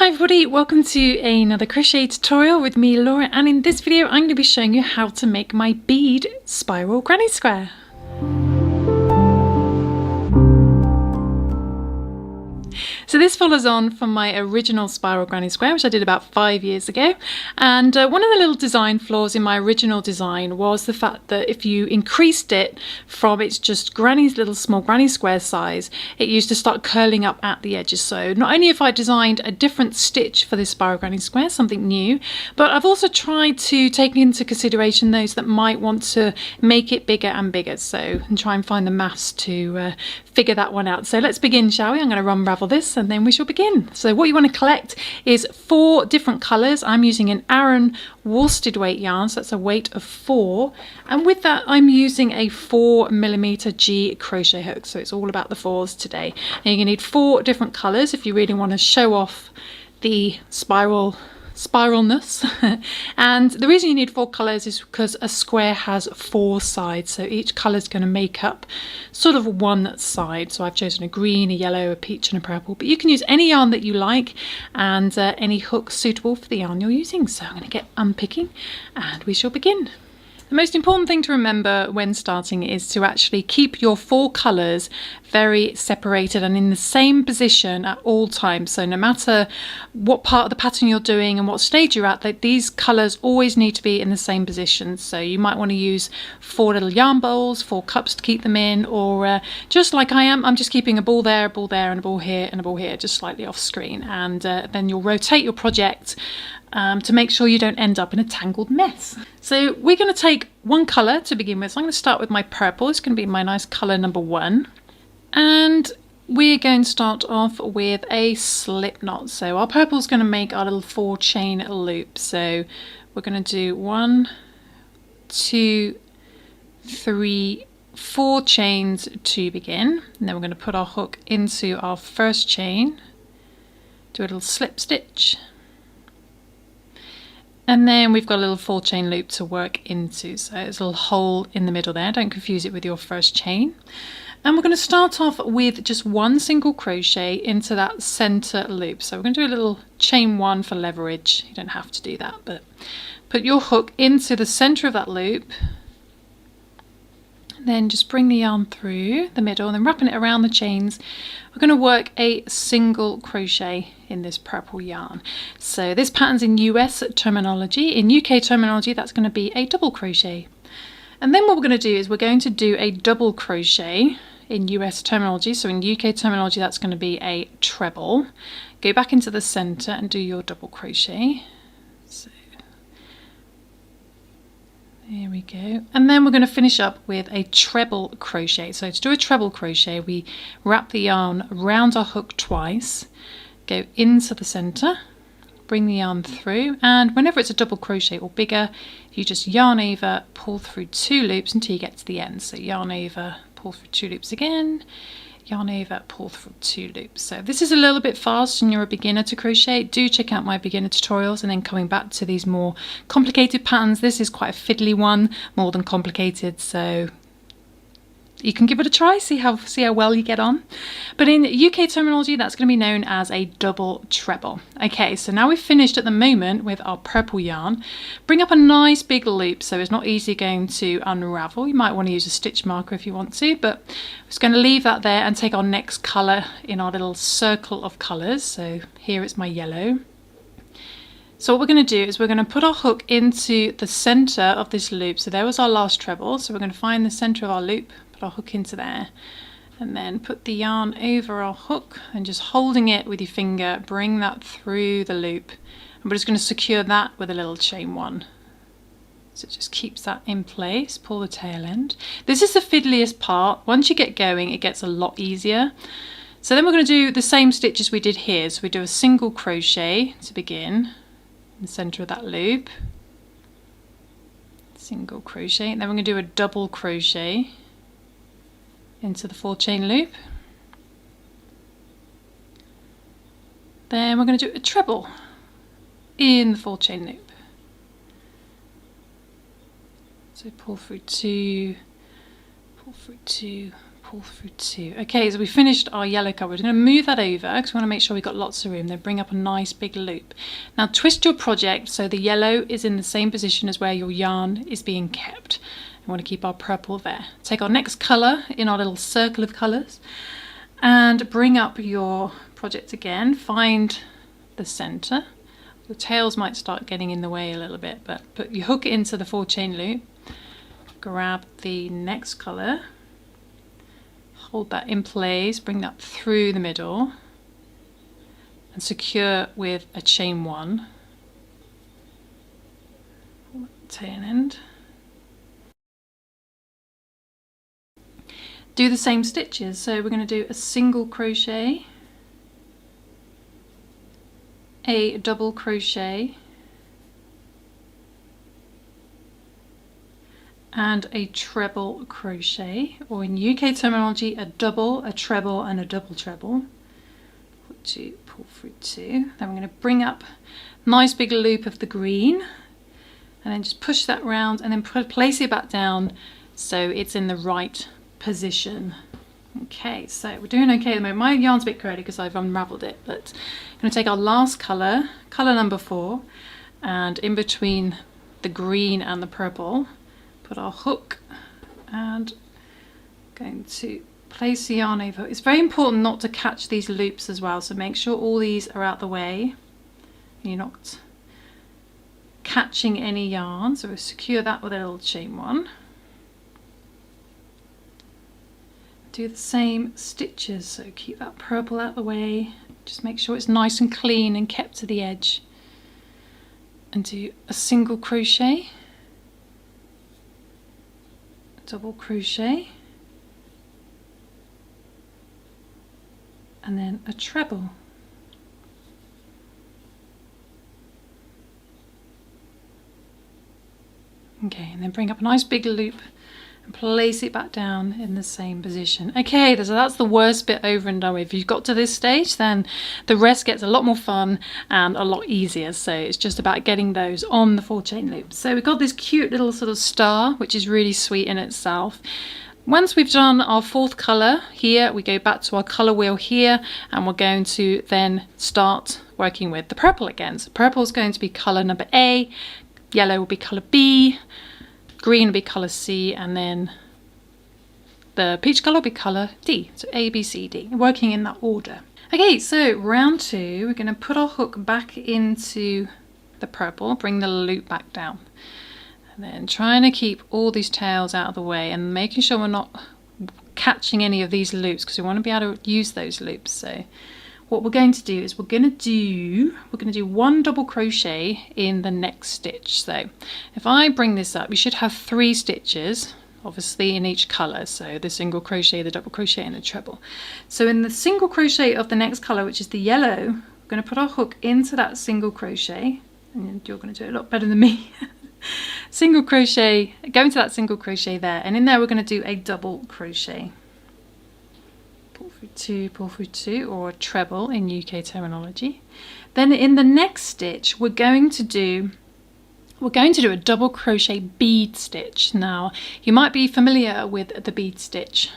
Hi everybody, welcome to another crochet tutorial with me, Laura, and in this video I'm going to be showing you how to make my bead spiral granny square. So this follows on from my original spiral granny square, which I did about 5 years ago. And one of the little design flaws in my original design was the fact that if you increased it from its just granny's little small granny square size, it used to start curling up at the edges. So not only have I designed a different stitch for this spiral granny square, something new, but I've also tried to take into consideration those that might want to make it bigger and bigger. So and try and find the maths to figure that one out. So let's begin, shall we? I'm going to unravel this and then we shall begin. So what you want to collect is 4 different colours. I'm using an Aran worsted weight yarn, so that's a weight of 4, and with that I'm using a 4mm G crochet hook, so it's all about the 4s today. And you're going to need 4 different colours if you really want to show off the spiralness. And the reason you need 4 colours is because a square has 4 sides, so each colour is going to make up sort of one side. So I've chosen a green, a yellow, a peach and a purple, but you can use any yarn that you like and any hook suitable for the yarn you're using. So I'm going to get unpicking and we shall begin. The most important thing to remember when starting is to actually keep your 4 colours very separated and in the same position at all times. So no matter what part of the pattern you're doing and what stage you're at, these colours always need to be in the same position. So you might want to use 4 little yarn bowls, 4 cups to keep them in, or just like I am, I'm just keeping a ball there, a ball there and a ball here and a ball here, just slightly off screen. And then you'll rotate your project to make sure you don't end up in a tangled mess. So we're going to take one colour to begin with. So I'm going to start with my purple. It's going to be my nice colour number 1. And we're going to start off with a slip knot. So our purple is going to make our little 4 chain loop. So we're going to do 1, 2, 3, 4 chains to begin. And then we're going to put our hook into our first chain, do a little slip stitch. And then we've got a little 4 chain loop to work into. So it's a little hole in the middle there. Don't confuse it with your first chain. And we're going to start off with just 1 single crochet into that center loop. So we're going to do a little chain 1 for leverage. You don't have to do that, but put your hook into the center of that loop. Then just bring the yarn through the middle and then wrapping it around the chains. We're going to work a single crochet in this purple yarn. So this pattern's in US terminology. In UK terminology, that's going to be a double crochet. And then what we're going to do is we're going to do a double crochet in US terminology. So in UK terminology, that's going to be a treble. Go back into the center and do your double crochet. So there we go. And then we're going to finish up with a treble crochet. So to do a treble crochet, we wrap the yarn around our hook twice, go into the center, bring the yarn through, and whenever it's a double crochet or bigger, you just yarn over, pull through 2 loops until you get to the end. So yarn over, pull through 2 loops again, yarn over, pull through 2 loops. So if this is a little bit fast and you're a beginner to crochet, do check out my beginner tutorials. And then coming back to these more complicated patterns, this is quite a fiddly one, more than complicated, so you can give it a try, see how well you get on. But in UK terminology, that's going to be known as a double treble. Okay, so now we've finished at the moment with our purple yarn. Bring up a nice big loop so it's not easy going to unravel. You might want to use a stitch marker if you want to, but I'm just going to leave that there and take our next colour in our little circle of colours. So here it's my yellow. So what we're going to do is we're going to put our hook into the centre of this loop. So there was our last treble. So we're going to find the centre of our loop, put our hook into there, and then put the yarn over our hook and just holding it with your finger, bring that through the loop. And we're just going to secure that with a little chain 1. So it just keeps that in place, pull the tail end. This is the fiddliest part. Once you get going, it gets a lot easier. So then we're going to do the same stitches we did here. So we do a single crochet to begin in the center of that loop, single crochet, and then we're going to do a double crochet into the 4 chain loop. Then we're going to do a treble in the 4 chain loop. So pull through 2, pull through 2, pull through 2. Okay, so we finished our yellow colour. We're going to move that over because we want to make sure we've got lots of room. Then bring up a nice big loop. Now twist your project so the yellow is in the same position as where your yarn is being kept. We want to keep our purple there. Take our next colour in our little circle of colours and bring up your project again. Find the centre. The tails might start getting in the way a little bit, but you hook it into the 4 chain loop. Grab the next colour. Hold that in place, bring that through the middle and secure with a chain 1. Tail end. Do the same stitches, so we're going to do a single crochet, a double crochet, and a treble crochet, or in UK terminology, a double, a treble, and a double treble. Put 2, pull through 2. Then we're going to bring up a nice big loop of the green, and then just push that round, and then place it back down so it's in the right position. Okay, so we're doing okay at the moment. My yarn's a bit curly because I've unravelled it, but I'm going to take our last colour, colour number 4, and in between the green and the purple, put our hook and going to place the yarn over. It's very important not to catch these loops as well, so make sure all these are out the way. You're not catching any yarn, so we'll secure that with a little chain 1. Do the same stitches, so keep that purple out the way. Just make sure it's nice and clean and kept to the edge. And do a single crochet, double crochet, and then a treble. Okay, and then bring up a nice big loop and place it back down in the same position. Okay, so that's the worst bit over and done with. If you've got to this stage, then the rest gets a lot more fun and a lot easier. So it's just about getting those on the 4 chain loops. So we've got this cute little sort of star, which is really sweet in itself. Once we've done our 4th colour here, we go back to our colour wheel here, and we're going to then start working with the purple again. So purple is going to be colour number A, yellow will be colour B, green will be colour C, and then the peach colour will be colour D. So A, B, C, D, working in that order. Okay, so round 2, we're going to put our hook back into the purple, bring the loop back down. And then trying to keep all these tails out of the way and making sure we're not catching any of these loops, because we want to be able to use those loops. So what we're going to do is we're going to do 1 double crochet in the next stitch. So if I bring this up, you should have 3 stitches, obviously in each colour. So the single crochet, the double crochet, and the treble. So in the single crochet of the next colour, which is the yellow, we're going to put our hook into that single crochet, and you're going to do it a lot better than me. Single crochet, go into that single crochet there, and in there we're going to do a double crochet. Pull through 2, or a treble in UK terminology. Then in the next stitch we're going to do a double crochet bead stitch. Now you might be familiar with the bead stitch,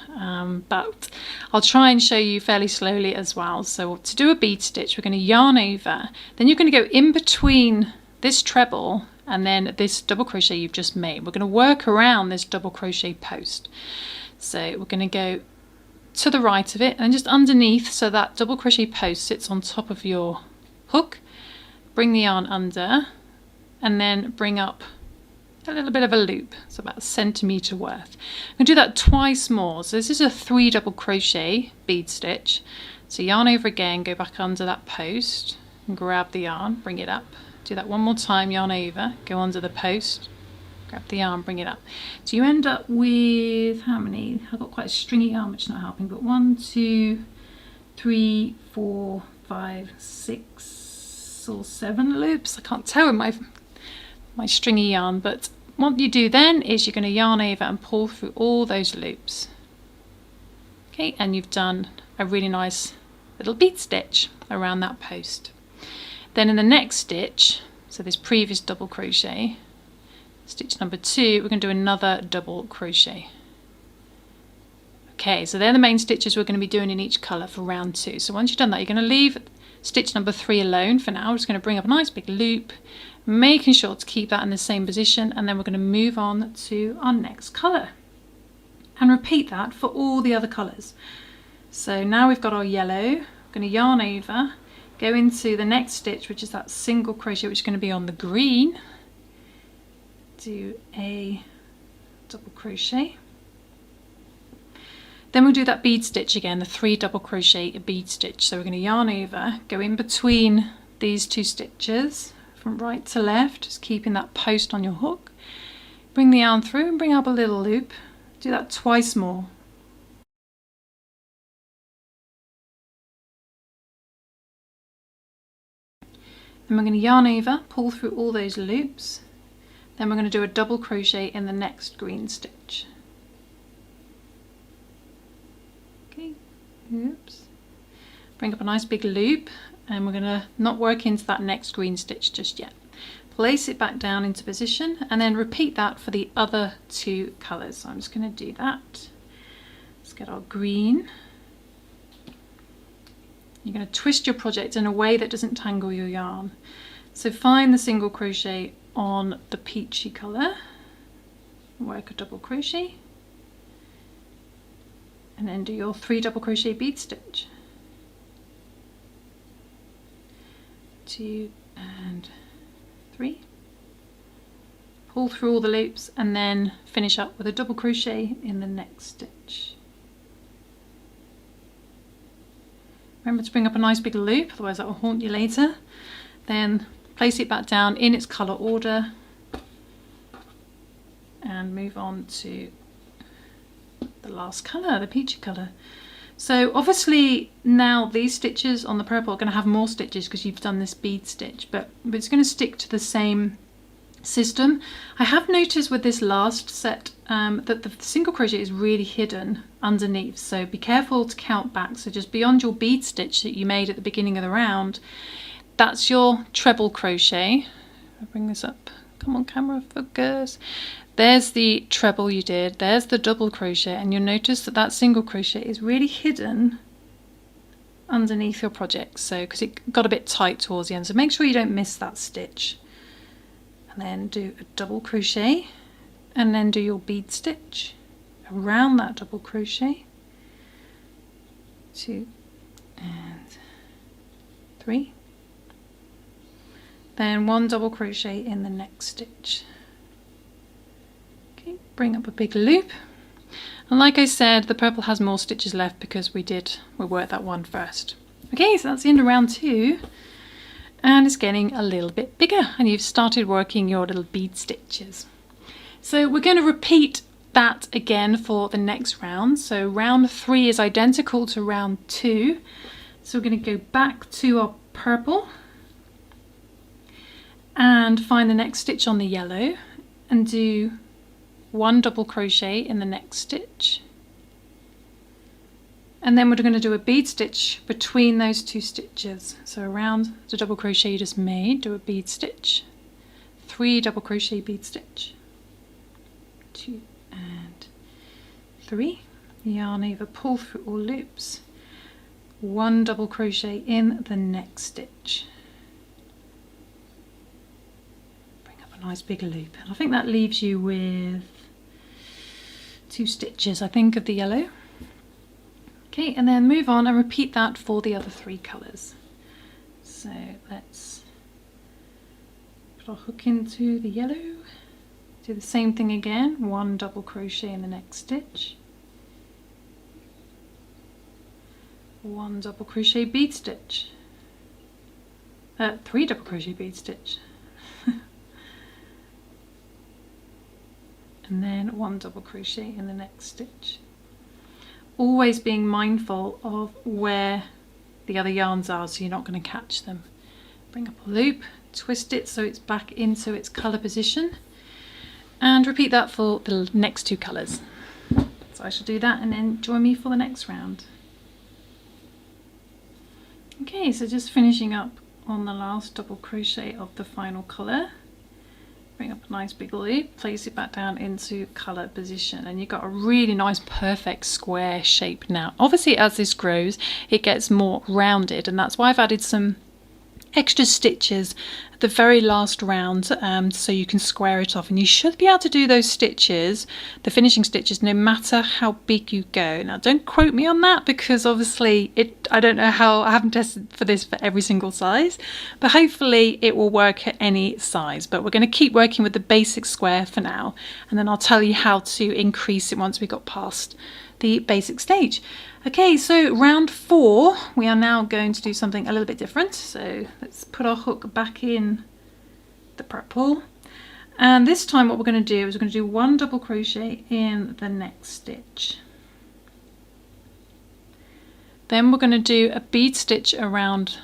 but I'll try and show you fairly slowly as well. So to do a bead stitch, we're going to yarn over, then you're going to go in between this treble and then this double crochet you've just made. We're going to work around this double crochet post. So we're going to go to the right of it and just underneath, so that double crochet post sits on top of your hook. Bring the yarn under and then bring up a little bit of a loop, so about 1 centimetre worth. I'm going to do that twice more. So this is a 3 double crochet bead stitch. So yarn over again, go back under that post and grab the yarn, bring it up. Do that one more time, yarn over, go under the post, grab the yarn, bring it up. So you end up with, how many? I've got quite a stringy yarn, which is not helping, but 1, 2, 3, 4, 5, 6 or 7 loops. I can't tell with my stringy yarn, but what you do then is you're going to yarn over and pull through all those loops. Okay, and you've done a really nice little bead stitch around that post. Then in the next stitch, so this previous double crochet, stitch number 2, we're going to do another double crochet. Okay, so they're the main stitches we're going to be doing in each colour for round 2. So once you've done that, you're going to leave stitch number 3 alone for now. We're just going to bring up a nice big loop, making sure to keep that in the same position, and then we're going to move on to our next colour. And repeat that for all the other colours. So now we've got our yellow, we're going to yarn over, go into the next stitch, which is that single crochet, which is going to be on the green, do a double crochet. Then we'll do that bead stitch again, the 3 double crochet a bead stitch. So we're going to yarn over, go in between these 2 stitches from right to left, just keeping that post on your hook. Bring the yarn through and bring up a little loop. Do that twice more. Then we're going to yarn over, pull through all those loops. Then we're going to do a double crochet in the next green stitch. Okay, oops. Bring up a nice big loop, and we're going to not work into that next green stitch just yet. Place it back down into position, and then repeat that for the other 2 colours. So I'm just going to do that. Let's get our green. You're going to twist your project in a way that doesn't tangle your yarn. So find the single crochet on the peachy colour, work a double crochet, and then do your 3 double crochet bead stitch. 2 and 3. Pull through all the loops and then finish up with a double crochet in the next stitch. Remember to bring up a nice big loop, otherwise that will haunt you later. Then place it back down in its colour order and move on to the last colour, the peachy colour. So obviously now these stitches on the purple are going to have more stitches because you've done this bead stitch, but it's going to stick to the same system. I have noticed with this last set that the single crochet is really hidden underneath, so be careful to count back. So just beyond your bead stitch that you made at the beginning of the round, that's your treble crochet. I'll bring this up, come on camera, focus. There's the treble you did, there's the double crochet, and you'll notice that that single crochet is really hidden underneath your project, so because it got a bit tight towards the end, so make sure you don't miss that stitch. And then do a double crochet, and then do your bead stitch around that double crochet, 2 and 3, then 1 double crochet in the next stitch. Okay, bring up a big loop, and like I said, the purple has more stitches left because we worked that one first. Okay, so that's the end of round 2. And it's getting a little bit bigger, and you've started working your little bead stitches. So we're going to repeat that again for the next round. So round 3 is identical to round 2. So we're going to go back to our purple and find the next stitch on the yellow and do 1 double crochet in the next stitch. And then we're going to do a bead stitch between those 2 stitches. So around the double crochet you just made, do a bead stitch, 3 double crochet bead stitch, 2 and 3, yarn over, pull through all loops, 1 double crochet in the next stitch. Bring up a nice big loop, and I think that leaves you with 2 stitches, I think, of the yellow. Okay, and then move on and repeat that for the other 3 colours. So let's put our hook into the yellow, do the same thing again, 1 double crochet in the next stitch, 1 double crochet bead stitch, 3 double crochet bead stitch, and then 1 double crochet in the next stitch. Always being mindful of where the other yarns are so you're not going to catch them. Bring up a loop, twist it so it's back into its colour position, and repeat that for the next 2 colours. So I shall do that and then join me for the next round. Okay, so just finishing up on the last double crochet of the final colour. bring up a nice big loop, place it back down into colour position, and you've got a really nice perfect square shape now. Obviously as this grows it gets more rounded, and that's why I've added some extra stitches at the very last round, so you can square it off, and you should be able to do those stitches, the finishing stitches, no matter how big you go. Now don't quote me on that, because obviously I don't know how, I haven't tested for this for every single size, but hopefully it will work at any size. But we're going to keep working with the basic square for now, and then I'll tell you how to increase it once we got past the basic stage. Okay, so round 4, we are now going to do something a little bit different. So let's put our hook back in the purple. And this time what we're going to do is we're going to do 1 double crochet in the next stitch. Then we're going to do a bead stitch around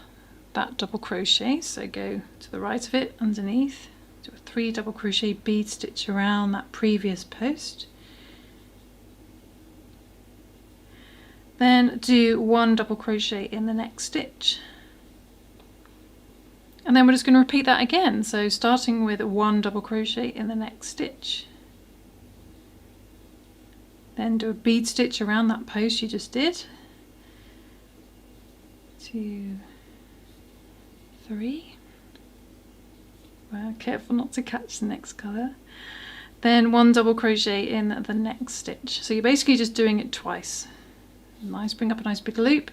that double crochet. So go to the right of it underneath, do a 3 double crochet bead stitch around that previous post. Then do 1 double crochet in the next stitch, and then we're just going to repeat that again. So starting with 1 double crochet in the next stitch, then do a bead stitch around that post you just did, 2, 3, well, careful not to catch the next colour, then 1 double crochet in the next stitch. So you're basically just doing it twice. Nice, bring up a nice big loop,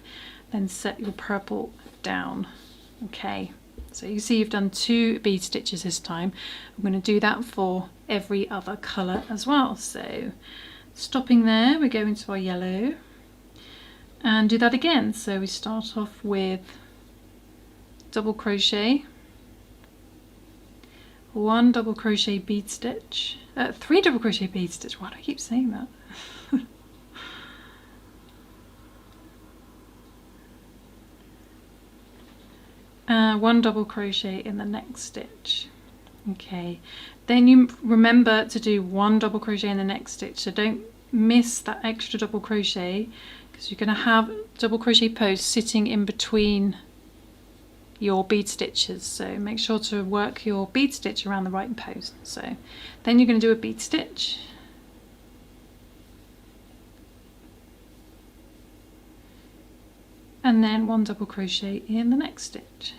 then set your purple down. Okay, so you see you've done 2 bead stitches this time. I'm going to do that for every other colour as well. So stopping there, we go into our yellow and do that again. So we start off with double crochet, 1 double crochet bead stitch, 3 double crochet bead stitch. Why do I keep saying that? 1 double crochet in the next stitch. Okay, then you remember to do 1 double crochet in the next stitch, so don't miss that extra double crochet, because you're going to have double crochet posts sitting in between your bead stitches, so make sure to work your bead stitch around the right post. So then you're going to do a bead stitch, and then 1 double crochet in the next stitch.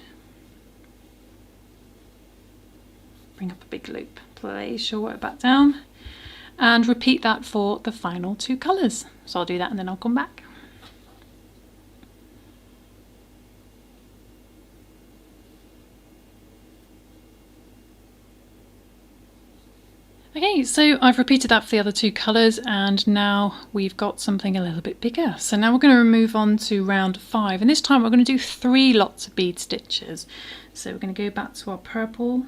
Bring up a big loop, place your work back down, and repeat that for the final 2 colours. So I'll do that and then I'll come back. Okay, so I've repeated that for the other 2 colours, and now we've got something a little bit bigger. So now we're going to move on to round 5, and this time we're going to do 3 lots of bead stitches. So we're going to go back to our purple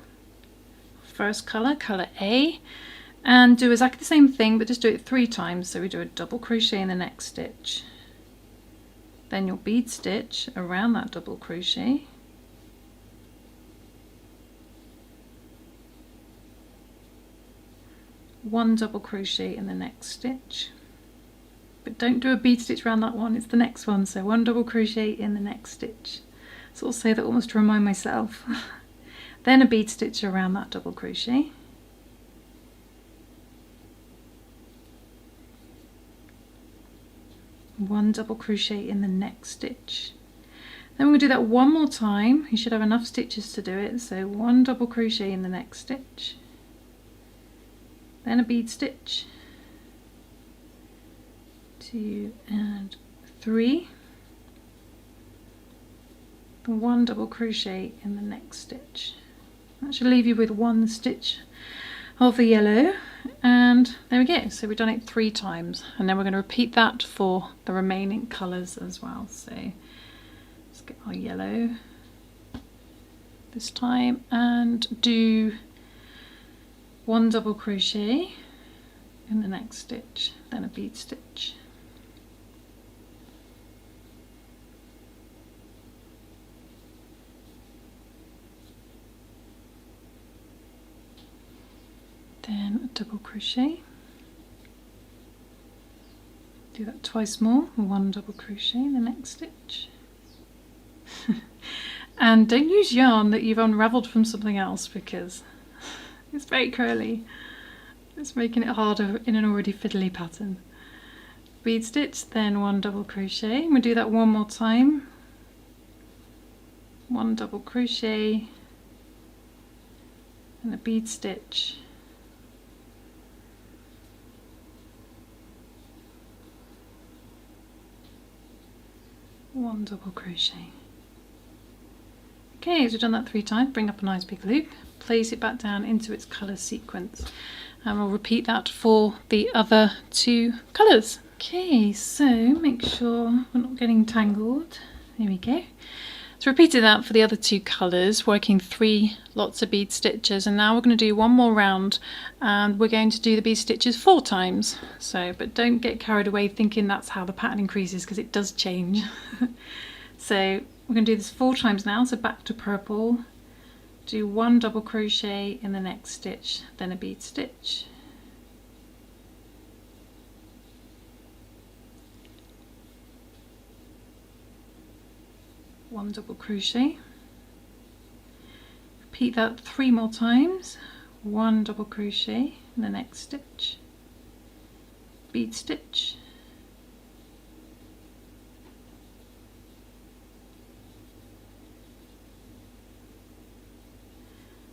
first colour, colour A, and do exactly the same thing, but just do it 3 times. So we do a double crochet in the next stitch, then your bead stitch around that double crochet, one double crochet in the next stitch, but don't do a bead stitch around that one, it's the next one. So 1 double crochet in the next stitch. So I'll say that almost to remind myself. Then a bead stitch around that double crochet, one double crochet in the next stitch. Then we're going to do that 1 more time. You should have enough stitches to do it. So 1 double crochet in the next stitch, then a bead stitch, 2 and 3, 1 double crochet in the next stitch. That should leave you with 1 stitch of the yellow, and there we go. So we've done it 3 times, and then we're going to repeat that for the remaining colours as well. So let's get our yellow this time and do 1 double crochet in the next stitch, then a bead stitch, then a double crochet, do that twice more, 1 double crochet in the next stitch. And don't use yarn that you've unravelled from something else, because It's very curly. It's making it harder in an already fiddly pattern. Bead stitch, then 1 double crochet. We'll do that one more time. 1 double crochet and a bead stitch. One double crochet. Okay, so we've done that 3 times, bring up a nice big loop, place it back down into its colour sequence, and we'll repeat that for the other 2 colours. Okay, so make sure we're not getting tangled. There we go. So repeated that for the other 2 colours, working 3 lots of bead stitches, and now we're going to do one more round and we're going to do the bead stitches 4 times. So, but don't get carried away thinking that's how the pattern increases, because it does change. So we're going to do this 4 times now, so back to purple, do 1 double crochet in the next stitch, then a bead stitch. One double crochet, repeat that 3 more times, 1 double crochet in the next stitch, bead stitch,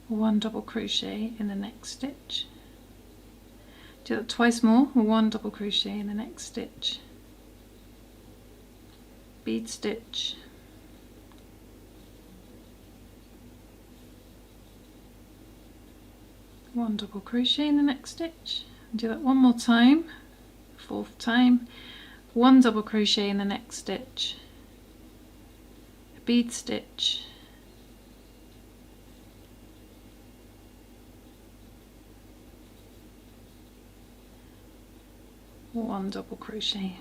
one double crochet in the next stitch, do that twice more, 1 double crochet in the next stitch, bead stitch, one double crochet in the next stitch, do that one more time, 4th time, 1 double crochet in the next stitch, a bead stitch, one double crochet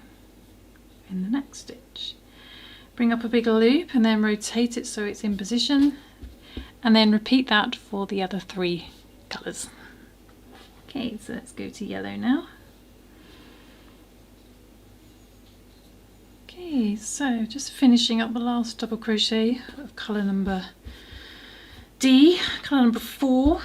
in the next stitch, bring up a bigger loop and then rotate it so it's in position, and then repeat that for the other 3 colours. Okay, so let's go to yellow now. Okay, so just finishing up the last double crochet of colour number D, colour number 4,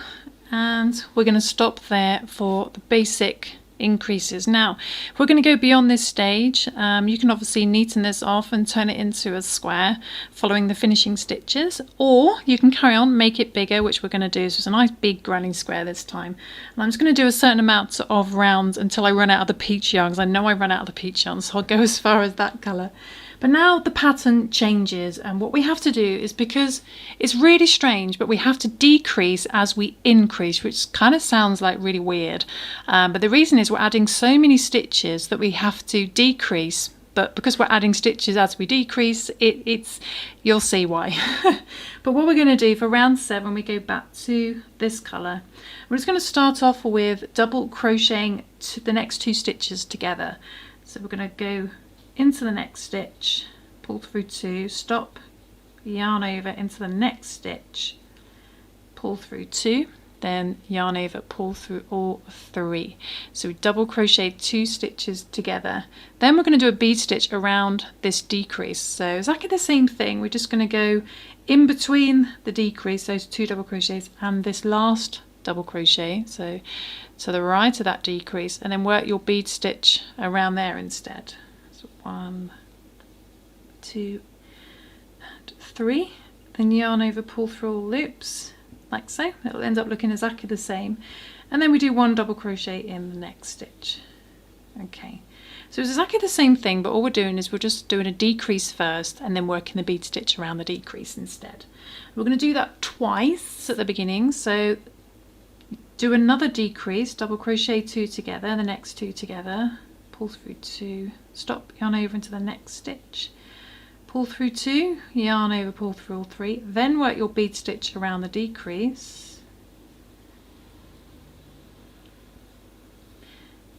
and we're going to stop there for the basic increases. Now, if we're going to go beyond this stage, you can obviously neaten this off and turn it into a square following the finishing stitches, or you can carry on, make it bigger, which we're going to do. So it's a nice big granny square this time, and I'm just going to do a certain amount of rounds until I run out of the peach yarn, because I know I ran out of the peach yarn, so I'll go as far as that colour. But now the pattern changes, and what we have to do is, because it's really strange, but we have to decrease as we increase, which kind of sounds like really weird. But the reason is we're adding so many stitches that we have to decrease, but because we're adding stitches as we decrease, you'll see why. But what we're going to do for round 7, we go back to this colour. We're just going to start off with double crocheting the next 2 stitches together. So we're going to go into the next stitch, pull through 2, stop, yarn over into the next stitch, pull through 2, then yarn over, pull through all 3. So we double crochet 2 stitches together. Then we're going to do a bead stitch around this decrease. So exactly the same thing, we're just going to go in between the decrease, those 2 double crochets, and this last double crochet, so to the right of that decrease, and then work your bead stitch around there instead. 1, 2, and 3, then yarn over, pull through all loops like so. It'll end up looking exactly the same, and then we do 1 double crochet in the next stitch. Okay, so it's exactly the same thing, but all we're doing is we're just doing a decrease first and then working the bead stitch around the decrease instead. We're going to do that twice at the beginning, so do another decrease, double crochet 2 together, the next 2 together, pull through 2, stop, yarn over into the next stitch, pull through 2, yarn over, pull through all 3, then work your bead stitch around the decrease,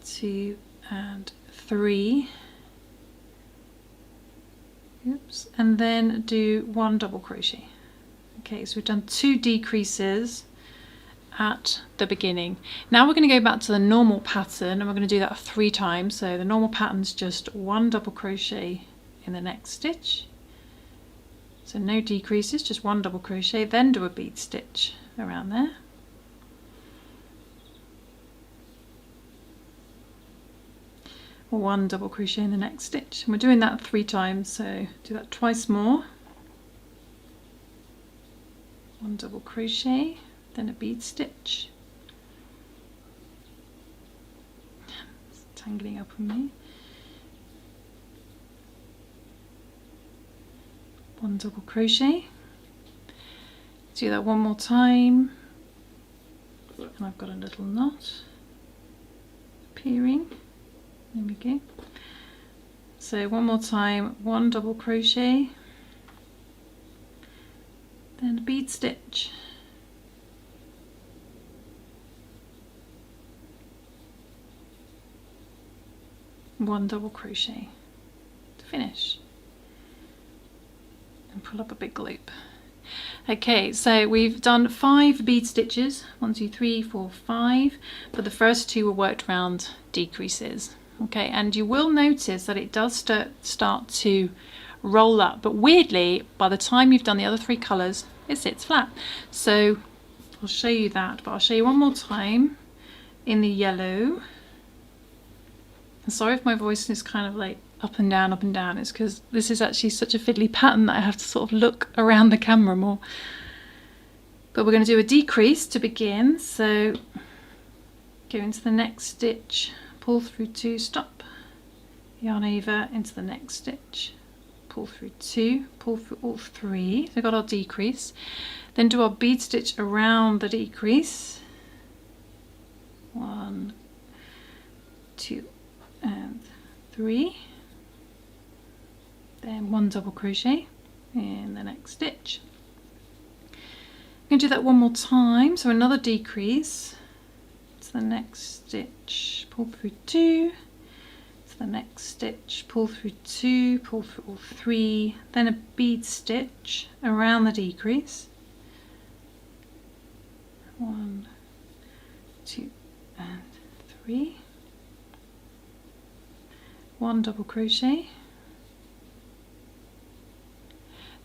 2 and 3, oops, and then do 1 double crochet. Okay, so we've done 2 decreases at the beginning. Now we're going to go back to the normal pattern, and we're going to do that 3 times. So the normal pattern's just 1 double crochet in the next stitch, so no decreases, just 1 double crochet, then do a bead stitch around there, 1 double crochet in the next stitch, and we're doing that 3 times, so do that twice more. 1 double crochet, then a bead stitch. It's tangling up on me. 1 double crochet. Do that one more time, and I've got a little knot appearing. There we go. So one more time, 1 double crochet, then a bead stitch. One double crochet to finish, and pull up a big loop. Okay, so we've done 5 bead stitches, 1, 2, 3, 4, 5, but the first 2 were worked round decreases. Okay, and you will notice that it does start to roll up, but weirdly, by the time you've done the other 3 colours, it sits flat. So I'll show you that, but I'll show you one more time in the yellow. And sorry if my voice is kind of like up and down, it's because this is actually such a fiddly pattern that I have to sort of look around the camera more. But we're going to do a decrease to begin, so go into the next stitch, pull through 2, stop, yarn over into the next stitch, pull through 2, pull through all 3, so we've got our decrease, then do our bead stitch around the decrease, 1, 2 and 3, then 1 double crochet in the next stitch. I'm going to do that one more time, so another decrease to the next stitch, pull through 2, to the next stitch, pull through 2, pull through all 3, then a bead stitch around the decrease, 1, 2 and 3, 1 double crochet.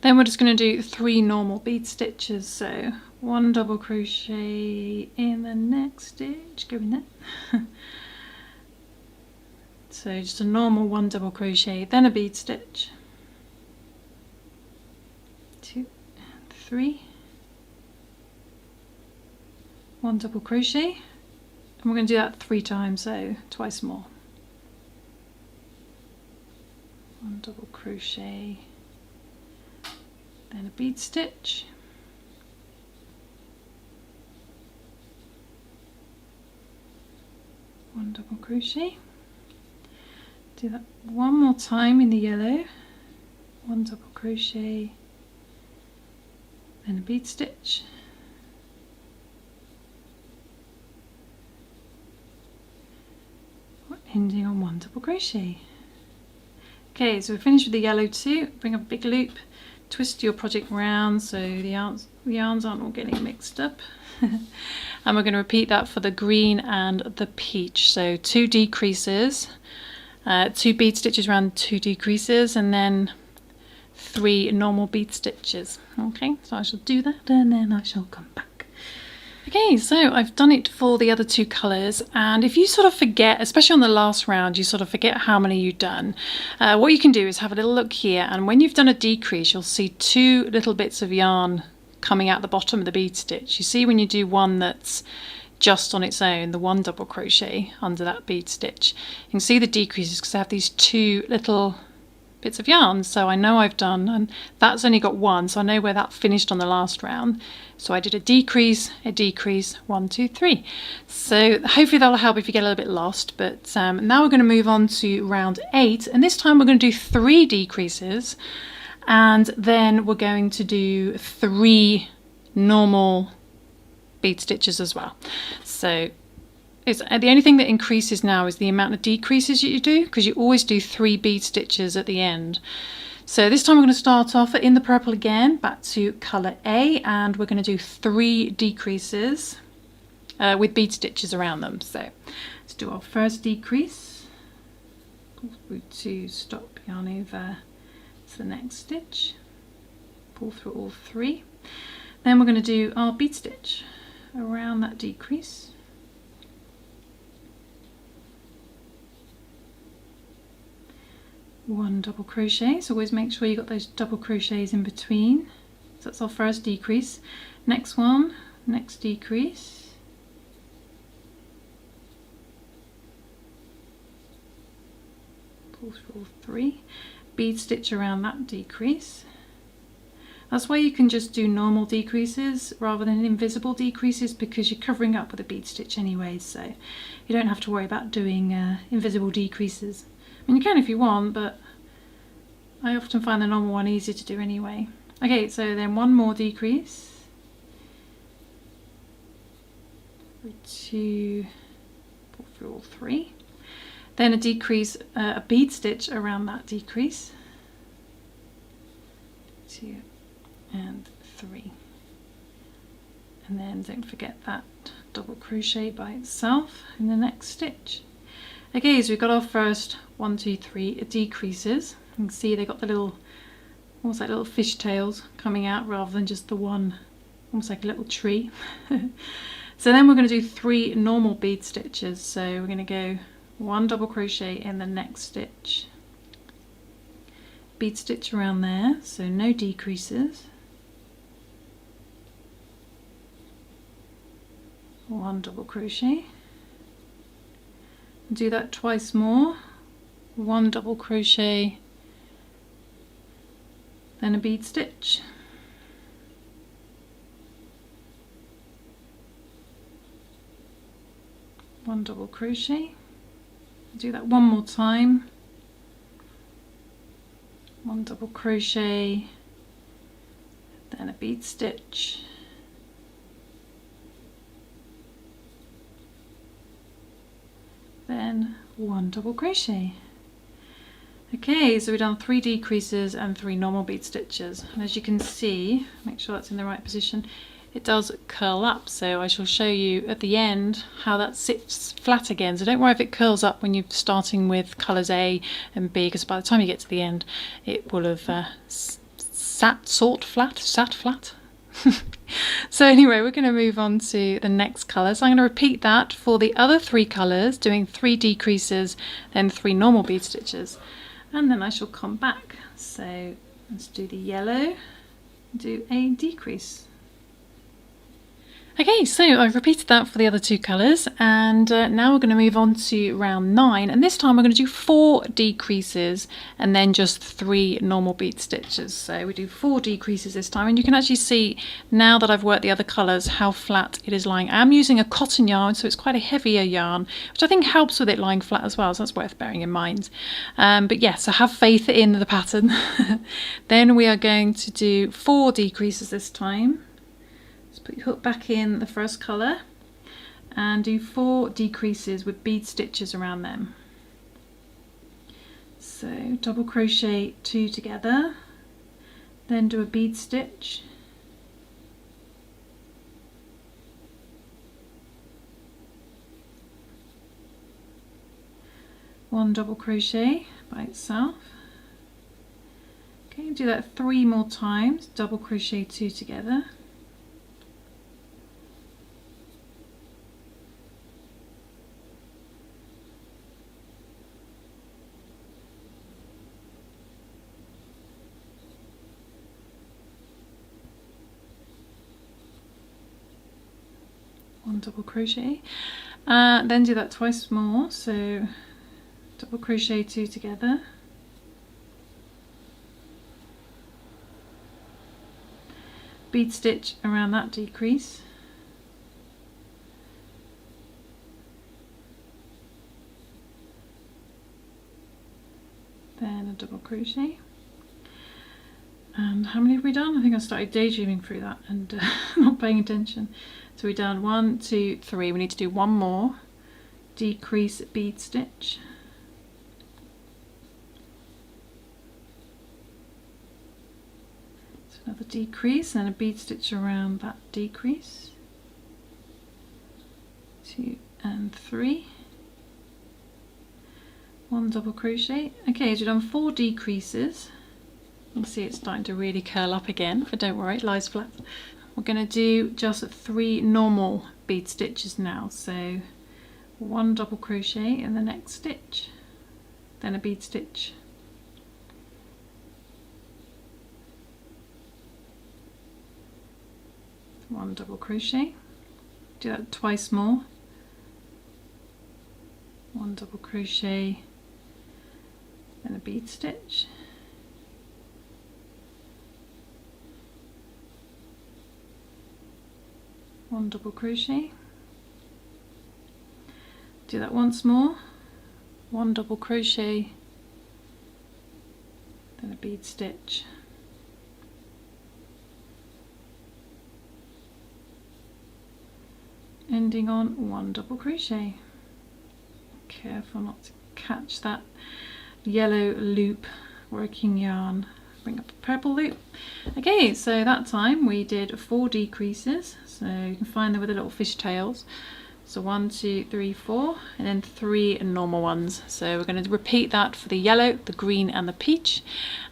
Then we're just going to do 3 normal bead stitches, so 1 double crochet in the next stitch, go in there. So just a normal 1 double crochet, then a bead stitch, 2 and 3, 1 double crochet, and we're going to do that 3 times, so twice more. 1 double crochet, then a bead stitch, one double crochet, do that one more time in the yellow, 1 double crochet, then a bead stitch, ending on 1 double crochet. Okay, so we're finished with the yellow 2, bring a big loop, twist your project round so the yarns aren't all getting mixed up. And we're going to repeat that for the green and the peach. So 2 decreases, 2 bead stitches around 2 decreases, and then 3 normal bead stitches. Okay, so I shall do that and then I shall come back. Okay, so I've done it for the other 2 colours, and if you sort of forget, especially on the last round, you sort of forget how many you've done, what you can do is have a little look here, and when you've done a decrease, you'll see 2 little bits of yarn coming out the bottom of the bead stitch. You see when you do one that's just on its own, the 1 double crochet under that bead stitch, you can see the decreases because I have these 2 little bits of yarn, so I know I've done, and that's only got 1, so I know where that finished on the last round. So I did a decrease, 1, 2, 3. So hopefully that'll help if you get a little bit lost, but now we're going to move on to round 8, and this time we're going to do 3 decreases, and then we're going to do 3 normal bead stitches as well. So the only thing that increases now is the amount of decreases you do, because you always do 3 bead stitches at the end. So this time we're going to start off in the purple again, back to colour A, and we're going to do 3 decreases with bead stitches around them. So let's do our first decrease, pull through 2, stop, yarn over to the next stitch, pull through all 3. Then we're going to do our bead stitch around that decrease, 1 double crochet, so always make sure you got those double crochets in between. So that's our first decrease. Next one, next decrease, pull through all 3, bead stitch around that decrease. That's why you can just do normal decreases rather than invisible decreases, because you're covering up with a bead stitch anyway, so you don't have to worry about doing invisible decreases. I mean, you can if you want, but I often find the normal one easier to do anyway. Okay, so then one more decrease. 2, pull through all 3. Then a decrease, a bead stitch around that decrease. 2 and 3. And then don't forget that double crochet by itself in the next stitch. Okay, so we've got our first 1, 2, 3 decreases. You can see they got the little, almost like little fish tails coming out rather than just the one, almost like a little tree. So then we're going to do 3 normal bead stitches. So we're going to go 1 double crochet in the next stitch, bead stitch around there, so no decreases. 1 double crochet. Do that twice more. 1 double crochet, then a bead stitch. 1 double crochet. Do that one more time. 1 double crochet, then a bead stitch. Then 1 double crochet. Okay, so we've done 3 decreases and 3 normal bead stitches, and as you can see, make sure that's in the right position, it does curl up, so I shall show you at the end how that sits flat again. So don't worry if it curls up when you're starting with colours A and B, because by the time you get to the end it will have sat flat. So anyway, we're going to move on to the next colour. So I'm going to repeat that for the other 3 colours, doing 3 decreases, then 3 normal bead stitches, and then I shall come back. So let's do the yellow, do a decrease. Okay, so I've repeated that for the other 2 colours, and now we're going to move on to round 9, and this time we're going to do 4 decreases and then just 3 normal bead stitches. So we do 4 decreases this time, and you can actually see now that I've worked the other colours how flat it is lying. I'm using a cotton yarn, so it's quite a heavier yarn, which I think helps with it lying flat as well, so that's worth bearing in mind. But yes, so have faith in the pattern. Then we are going to do 4 decreases this time. Put your hook back in the first colour and do 4 decreases with bead stitches around them. So double crochet 2 together, then do a bead stitch, one double crochet by itself. Okay, do that 3 more times, double crochet 2 together. One double crochet, then do that twice more, so double crochet 2 together, bead stitch around that decrease, then a double crochet. And how many have we done? I think I started daydreaming through that and not paying attention. So we've done 1, 2, 3. We need to do 1 more. Decrease bead stitch. So another decrease and a bead stitch around that decrease. 2 and 3. 1 double crochet. Okay, so we've done 4 decreases. You can see it's starting to really curl up again, but don't worry, it lies flat. We're going to do just 3 normal bead stitches now. So 1 double crochet in the next stitch, then a bead stitch, 1 double crochet, do that twice more, 1 double crochet, then a bead stitch, one double crochet, do that once more, 1 double crochet, then a bead stitch, ending on 1 double crochet. Careful not to catch that yellow loop working yarn. Bring up a purple loop. Okay, so that time we did 4 decreases, so you can find them with the little fishtails. So 1, 2, 3, 4, and then 3 normal ones. So we're going to repeat that for the yellow, the green and the peach,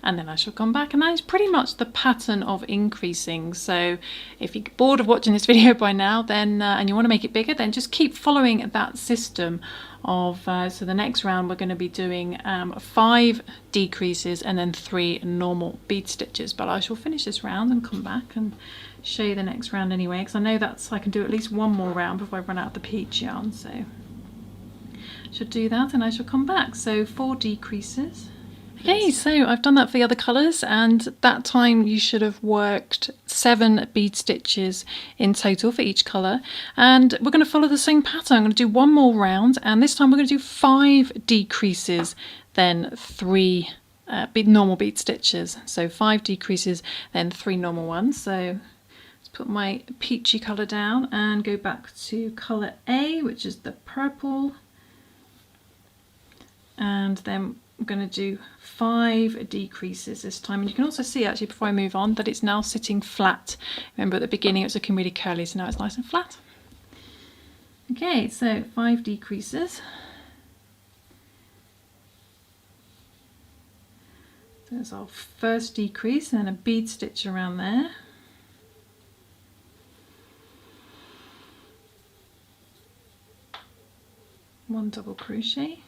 and then I shall come back, and that is pretty much the pattern of increasing. So if you're bored of watching this video by now, then and you want to make it bigger, then just keep following that system of so the next round we're going to be doing 5 decreases and then 3 normal bead stitches, but I shall finish this round and come back and show you the next round anyway, because I know that's I can do at least one more round before I run out of the peach yarn, so I should do that and I shall come back. So 4 decreases. Okay, so I've done that for the other colours, and that time you should have worked 7 bead stitches in total for each colour, and we're going to follow the same pattern. I'm going to do one more round, and this time we're going to do 5 decreases, then 3 normal bead stitches. So 5 decreases, then 3 normal ones. So let's put my peachy colour down and go back to colour A, which is the purple, and then I'm going to do 5 decreases this time, and you can also see actually before I move on that it's now sitting flat. Remember at the beginning it was looking really curly, so now it's nice and flat. Okay, so 5 decreases. So there's our first decrease and then a bead stitch around there. One double crochet.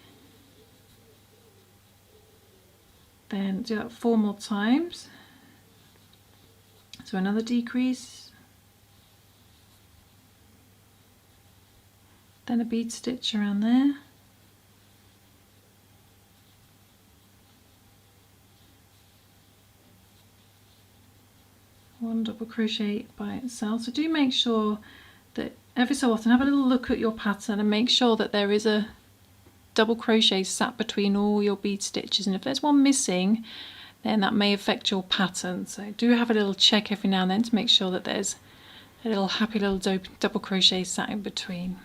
Then do that 4 more times. So another decrease, then a bead stitch around there, one double crochet by itself. So do make sure that every so often have a little look at your pattern and make sure that there is a double crochet sat between all your bead stitches, and if there's one missing then that may affect your pattern, so do have a little check every now and then to make sure that there's a little happy little double crochet sat in between.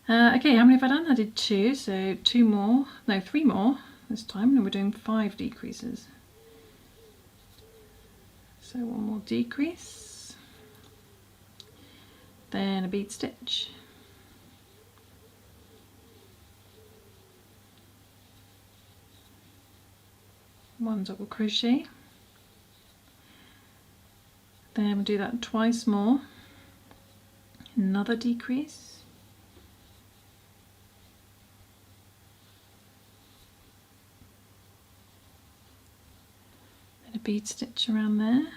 Okay, how many have I done? I did 2, so 3 more this time, and we're doing 5 decreases. So 1 more decrease, then a bead stitch, one double crochet, then we'll do that twice more, another decrease, then a bead stitch around there,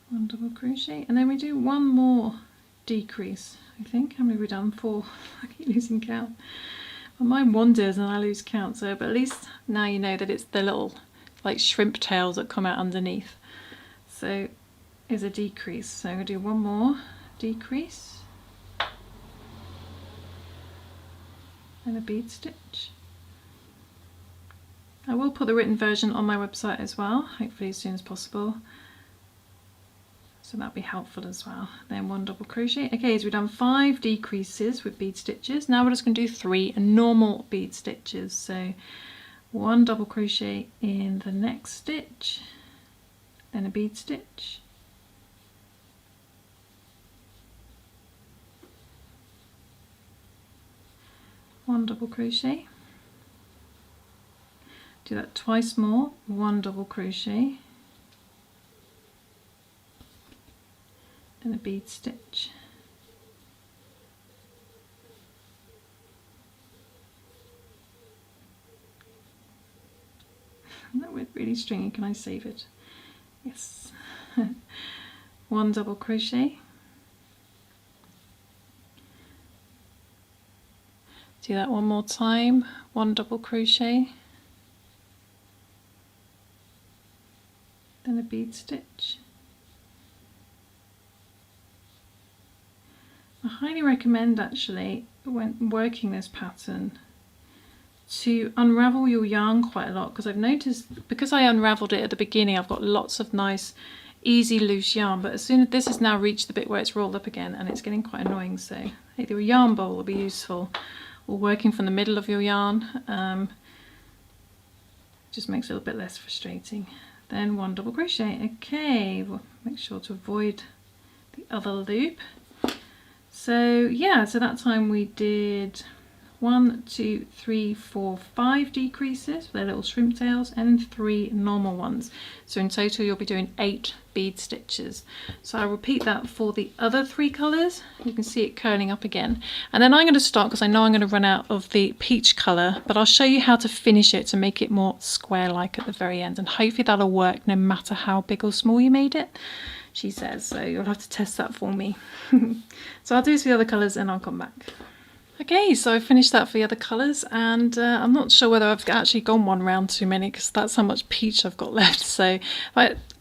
one double crochet, and then we do 1 more decrease. I think, how many have we done? 4. I keep losing count. Well, mine wanders and I lose count, so but at least now you know that it's the little like shrimp tails that come out underneath. So is a decrease. So I'm going to do 1 more decrease and a bead stitch. I will put the written version on my website as well, hopefully as soon as possible. So that'll be helpful as well. Then 1 double crochet. Okay, so we've done 5 decreases with bead stitches. Now we're just going to do 3 normal bead stitches. So 1 double crochet in the next stitch, then a bead stitch, one double crochet. Do that twice more, 1 double crochet, then a bead stitch, That went really stringy. Can I save it? Yes. 1 double crochet. Do that one more time. 1 double crochet. Then a bead stitch. I highly recommend actually when working this pattern to unravel your yarn quite a lot, because I've noticed because I unraveled it at the beginning I've got lots of nice easy loose yarn, but as soon as this has now reached the bit where it's rolled up again and it's getting quite annoying, so either a yarn bowl will be useful or working from the middle of your yarn, just makes it a little bit less frustrating. Then 1 double crochet. Okay, we'll make sure to avoid the other loop. So yeah, so that time we did 1, 2, 3, 4, 5 decreases with their little shrimp tails and 3 normal ones. So in total you'll be doing 8 bead stitches. So I'll repeat that for the other 3 colours. You can see it curling up again. And then I'm going to start, because I know I'm going to run out of the peach colour, but I'll show you how to finish it to make it more square-like at the very end. And hopefully that'll work no matter how big or small you made it, she says. So you'll have to test that for me. So I'll do this for the other colours and I'll come back. Okay, so I finished that for the other colours, and I'm not sure whether I've actually gone 1 round too many, because that's how much peach I've got left. So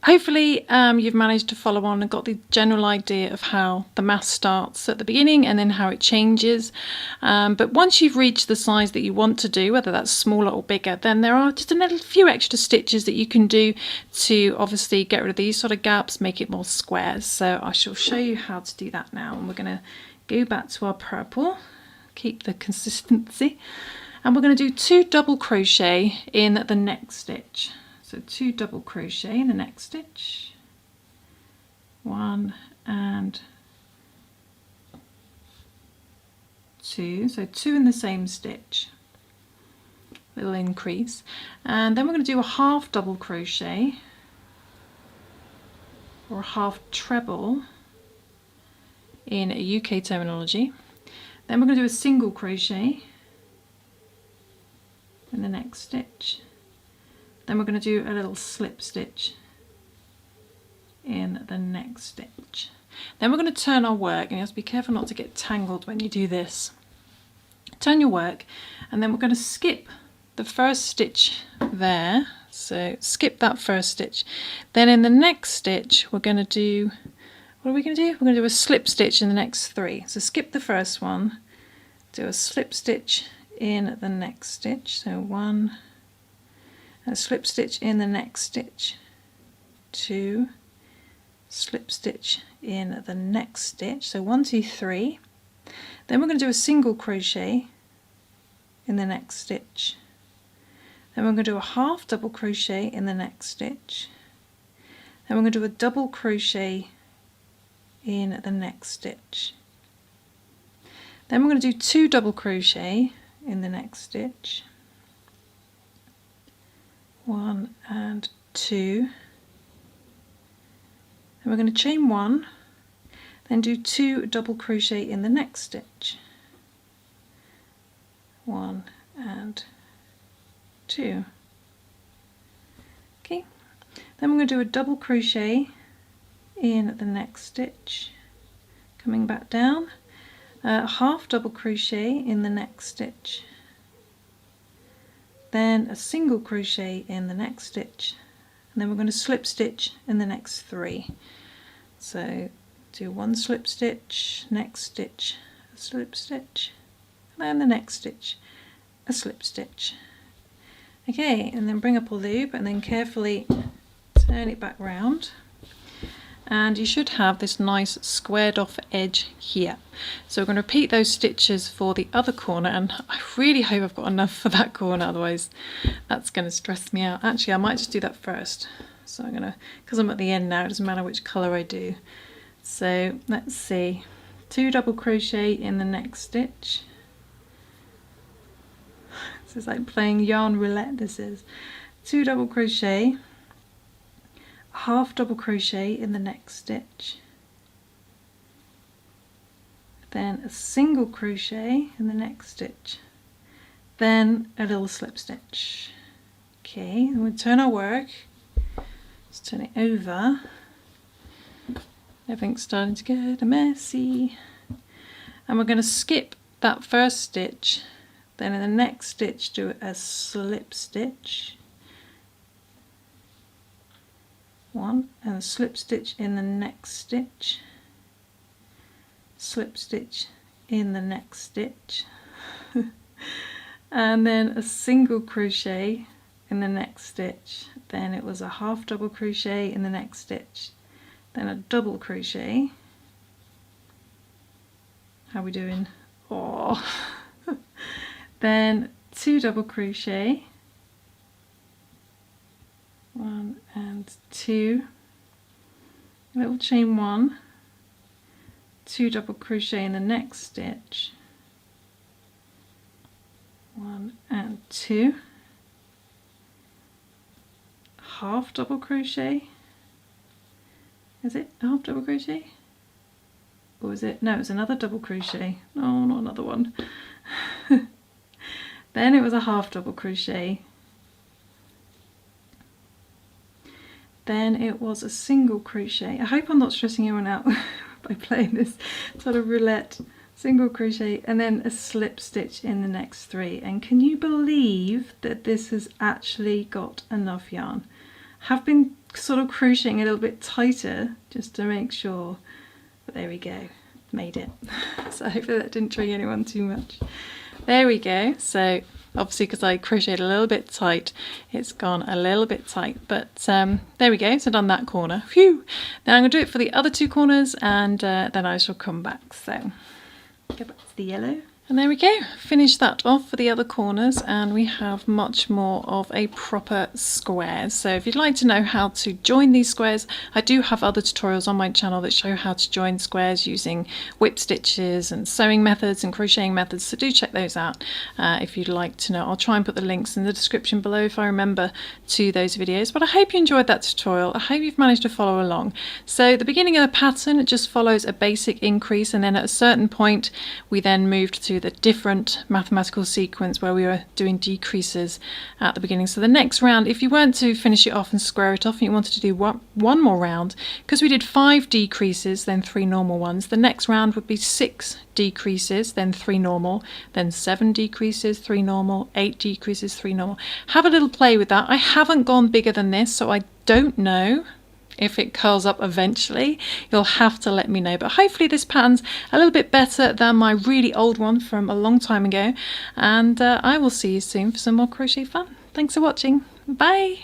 hopefully you've managed to follow on and got the general idea of how the math starts at the beginning and then how it changes. But once you've reached the size that you want to do, whether that's smaller or bigger, then there are just a little few extra stitches that you can do to obviously get rid of these sort of gaps, make it more squares. So I shall show you how to do that now, and we're going to go back to our purple. Keep the consistency, and we're going to do 2 double crochet in the next stitch. So 2 double crochet in the next stitch, 1 and 2, so 2 in the same stitch, little increase, and then we're going to do a half double crochet or a half treble in UK terminology. Then we're going to do a single crochet in the next stitch. Then we're going to do a little slip stitch in the next stitch. Then we're going to turn our work, and you have to be careful not to get tangled when you do this. Turn your work, and then we're going to skip the first stitch there. So skip that first stitch. Then in the next stitch we're going to do, what are we going to do? We're going to do a slip stitch in the next 3. So skip the first one, do a slip stitch in the next stitch, so 1, and a slip stitch in the next stitch, 2, slip stitch in the next stitch, so 1, 2, 3. Then we're going to do a single crochet in the next stitch. Then we're going to do a half double crochet in the next stitch. Then we're going to do a double crochet in the next stitch. Then we're going to do 2 double crochet in the next stitch, 1 and 2. Then we're going to chain 1, then do 2 double crochet in the next stitch, 1 and 2. Okay, then we're going to do a double crochet in the next stitch, coming back down, half double crochet in the next stitch, then a single crochet in the next stitch, and then we're going to slip stitch in the next 3. So do 1 slip stitch, next stitch, a slip stitch, and then the next stitch, a slip stitch. Okay, and then bring up a loop and then carefully turn it back round, and you should have this nice squared off edge here. So we're going to repeat those stitches for the other corner, and I really hope I've got enough for that corner, otherwise that's going to stress me out. Actually, I might just do that first. So I'm going to, because I'm at the end now, it doesn't matter which colour I do. So let's see, 2 double crochet in the next stitch. This is like playing yarn roulette, this is. 2 double crochet, half double crochet in the next stitch, then a single crochet in the next stitch, then a little slip stitch. Okay, we'll turn our work. Let's turn it over. Everything's starting to get messy. And we're going to skip that first stitch. Then in the next stitch do a slip stitch. One, and a slip stitch in the next stitch. Slip stitch in the next stitch. And then a single crochet in the next stitch. Then it was a half double crochet in the next stitch. Then a double crochet. How are we doing? Oh. Then 2 double crochet. 1 and 2. Little chain 1. 2 double crochet in the next stitch. 1 and 2. Half double crochet. Is it a half double crochet? Or is it? No, it's another double crochet. No, not another one. Then it was a half double crochet. Then it was a single crochet. I hope I'm not stressing anyone out by playing this sort of roulette. Single crochet and then a slip stitch in the next 3. And can you believe that this has actually got enough yarn? Have been sort of crocheting a little bit tighter just to make sure, but there we go, made it. So hopefully that didn't trigger anyone too much. There we go. So obviously because I crocheted a little bit tight, it's gone a little bit tight, but there we go. So done that corner. Phew. Now I'm going to do it for the other 2 corners, and then I shall come back. So go back to the yellow. And there we go, finish that off for the other corners, and we have much more of a proper square. So if you'd like to know how to join these squares, I do have other tutorials on my channel that show how to join squares using whip stitches and sewing methods and crocheting methods, so do check those out if you'd like to know. I'll try and put the links in the description below if I remember to those videos, but I hope you enjoyed that tutorial. I hope you've managed to follow along. So the beginning of the pattern, it just follows a basic increase, and then at a certain point we then moved to the different mathematical sequence where we were doing decreases at the beginning. So the next round, if you weren't to finish it off and square it off and you wanted to do one more round, because we did 5 decreases then 3 normal ones, the next round would be 6 decreases then 3 normal, then 7 decreases 3 normal, 8 decreases 3 normal. Have a little play with that. I haven't gone bigger than this, so I don't know if it curls up eventually. You'll have to let me know, but hopefully this pattern's a little bit better than my really old one from a long time ago, and I will see you soon for some more crochet fun. Thanks for watching. Bye.